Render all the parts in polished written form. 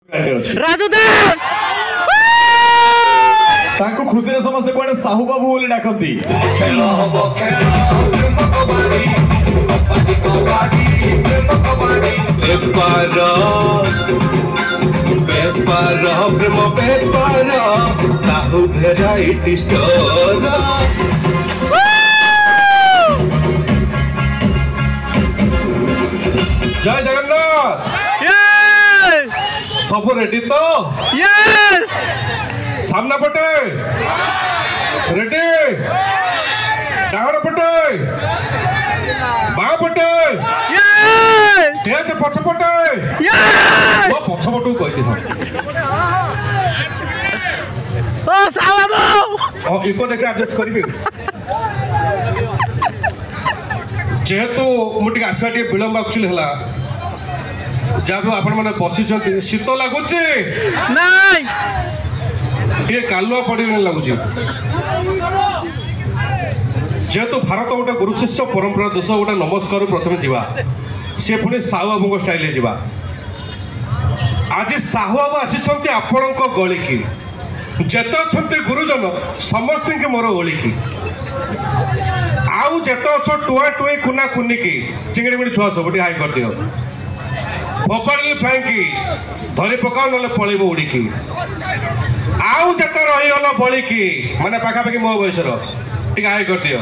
राजू दास ताको खुशी रे समस्त कोडे साहू बाबू बोली डाकंती खेल हबो खेल प्रेम कबाडी कबाडी कबाडी प्रेम कबाडी बेपार प्रेम बेपार साहू भेराइटी स्टोर जय जगन्नाथ सब रेडी तो यस सामना पटे रेडी डाहर पटे बाँ पटे यस तेज पछ पटे यस वो पछ पटू कहली हां ओ साहब ओ इको देख एडजस्ट करिबे जेहेतु मुटी आसला टे विलंब एक्चुअली हला जब आपण माने बसी जंती शीत लागुची नहीं टे कालुआ पड़ी लगुची जेहेतु भारत गोटे गुरु शिष्य परंपरा देश गोटे नमस्कार प्रथम जीवा से पुणी साहू बाबू स्टाइल जीवा आज साहू बाबू आसी आपण गली की जेते अच्छा गुरुजन समस्त के मोर गली की आउ जेते अच्छो टुआ टुई कुना कुनी की चिंगड़ी मिड़ी छुआ सब हाई कर दियो फोपाड़ी फ्लाइंग धरी पकाओ ना पलैब उड़िकी आउ जेते रहीगल बलिकी माने पाखापाखि मो बयसर टे हाई कर दियो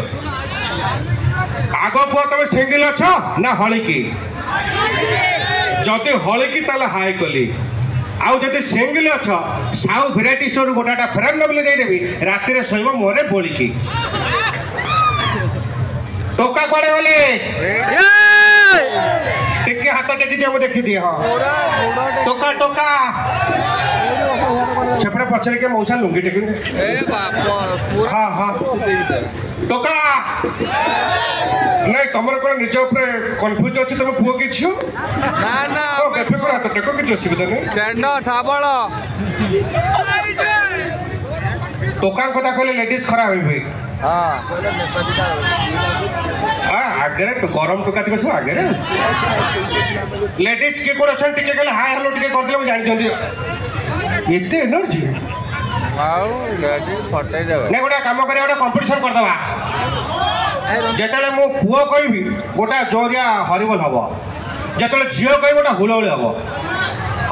आग पुआ तुम सिंगल अछ ना हलिकी जदि हलिकी ताले हाई कली आउ जदि सिंगल अछ साउ भेराइटी स्टोर गोटाटा फेरान नबले देदेवी राति रे सोइब मोरे बोलिकी टोका कुआडे गले टिके हाथ टेकी दियो देखी दिए हाँ टोका टोका सेपटे पछरे के मौसा लुंगी टेकी हाँ हाँ टोका नहीं तुम कौन निज कन्फ्यूज अच्छे तुम पुओ कि झील ना ना बेफिकर हाथ टेक किसी असुविधा नहीं षेंड शाबल टोका कथा कहले लेडीज खराब हे आगे गरम टोका थी सब आगे लेडीज किए कौन अच्छा टे कहले हाय हेलो टे करदे जानी दियंती एते एनर्जी नहीं गोटे कम कर गोटे कंपटीशन करदवा जिते मो पुओ कहबी गोटे जोरिया हरिबोल हम जिते झील कह गोटे हुलहुली हम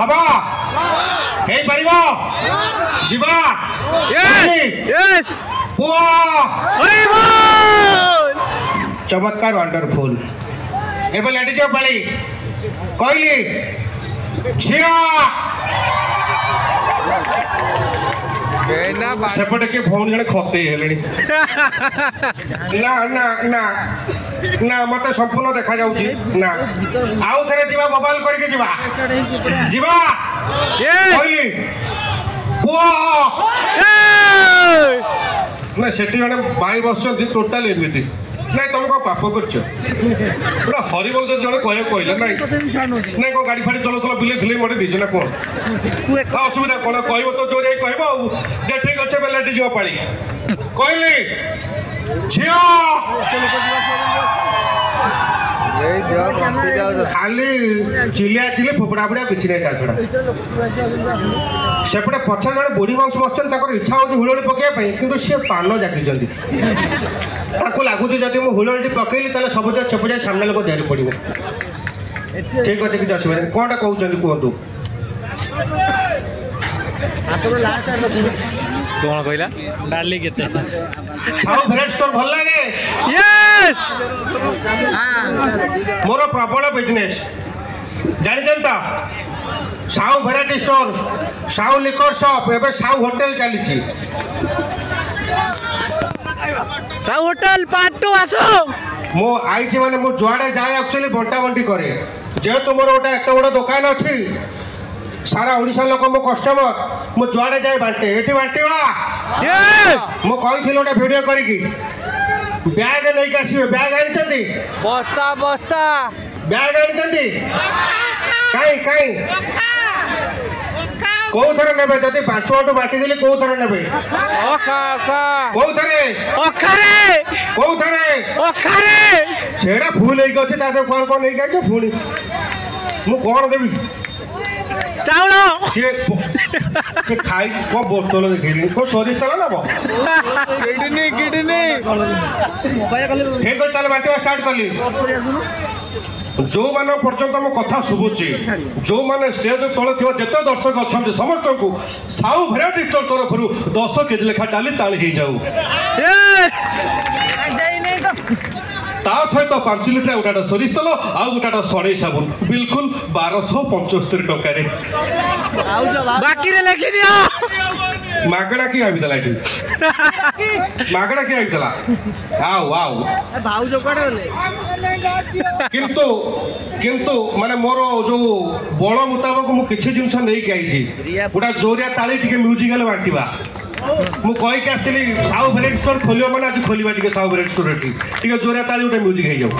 हम हो पार जीवा यस पुओ चमत्कार वंडरफुल एवं लेडीज पाली कहली झिया सेपटे के भौणी जड़े खते हेले ना ना ना ना मत संपूर्ण देखा जाउची ना आउ थरे जीवा मोबाइल करके जीवा जीवा कहली पुओ ना सेठी जड़े भाई बसचंती टोटल एमती नहीं तुम कौन पाप कर हरिबोल तो जड़े कह कहले नहीं कौन गाड़ी फाड़ी चलाऊल बिले फिले मटे दीज ना कौन असुविधा कौन कह तो जोर कह ठीक अच्छे बेलाटी झील पाली कहली झील खाली चिलिया चिली फोपड़ा फुड़ा किसी नहीं छड़ा सेपटे पछर जड़े बुढ़ी माउस बसचन इच्छा हो हुलड़ी पकड़ापी कि सी पान जाकी लगुच जब मुझे हुलड़ी पकईली सब छेप जाए सामने लोक देहरी पड़ो ठीक अच्छे किसी असुविधा नहीं कौन कहते कहतु कौन कहला डाली केते साहू भेराइटी स्टोर भल लगे यस मोर प्रबल बिजनेस जानी तो Sahu variety store Sahu liquor shop एवं साहू होटेल चली साहू होटल पार्ट 2 आसो मो आई माने मो जुआड़े जाए एक्चुअली बंटा बंटी करे जेहेतु मोर गोटे एत बड़ दुकान अच्छी सारा ओडिशा लोक मो कस्टमर मो जुआड़े जाए बांटे एठी बांटेवा मो कही गोटे वीडियो करी बैग नहीं आसवे बैग आनी बस्ता बस्ता बैग आनी कहीं कहीं कौ थर ने जदि बाटू बाटू बाटी देली कौ थर ने कौ थरे कौ थरे सेड़ा फुल होगी अच्छे कौन कौन नहीं पुणी मु कौन देवी ଚାଉଳ ସେ ଖାଇ କ'ଣ ବୋତଲ ଦେଖେଇଲିଣି କ'ଣ ସୋରିଷ ତେଲ ନେବ କିଡନୀ କିଡନୀ ଠିକ ଅଛି ତାହେଲେ ବାଣ୍ଟିବା ଷ୍ଟାର୍ଟ କଲି ଯେଉଁମାନଙ୍କ ପର୍ଯ୍ୟନ୍ତ ମୋ କଥା ଶୁଭୁଛି ଯେଉଁମାନେ ଷ୍ଟେଜ ତଳେ ଥିବା ଯେତେ ଦର୍ଶକ ଅଛନ୍ତି ସମସ୍ତଙ୍କୁ ସାହୁ ଭେରାଇଟି ଷ୍ଟୋର ତରଫରୁ 10 କେଜି ଲେଖା ଡାଲି ତାଳି ହେଇଯାଉ ତା ସହିତ 5 ଲିଟର ଗୋଟାଟା ସୋରିଷ ତେଲ ଆଉ ଗୋଟାଟା ସଡ଼େଇ ସାବୁନ ବିଲକୁଲ 1275 ଟଙ୍କାରେ ବାକିରେ ଲେଖିଦିଅ ମାଗଣା କିଏ ଭାବିଦେଲା ଏଠି ମାଗଣା କିଏ ଭାବିଦେଲା ଆଉ ଆଉ କିନ୍ତୁ କିନ୍ତୁ ମାନେ ମୋର ଯୋଉ ବଳ ମୁତାବକ ମୁଁ କିଛି ଜିନିଷ ନେଇକି ଆଇଛି ଗୋଟା ଜୋରିଆ ତାଳି ଟିକେ ମ୍ୟୁଜିକ୍ ହେଲେ ବାଣ୍ଟିବା ମୁଁ କହିକି ଆସିଥିଲି ସାହୁ ଭେରାଇଟି ଷ୍ଟୋର ଖୋଲିବ ମାନେ ଆଜି ଖୋଲିବା ଟିକେ ସାହୁ ଭେରାଇଟି ଷ୍ଟୋର ଏଠି ଟିକେ ଜୋରିଆ ତାଳି ଗୋଟେ ମ୍ୟୁଜିକ୍ ହେଇଯାଉ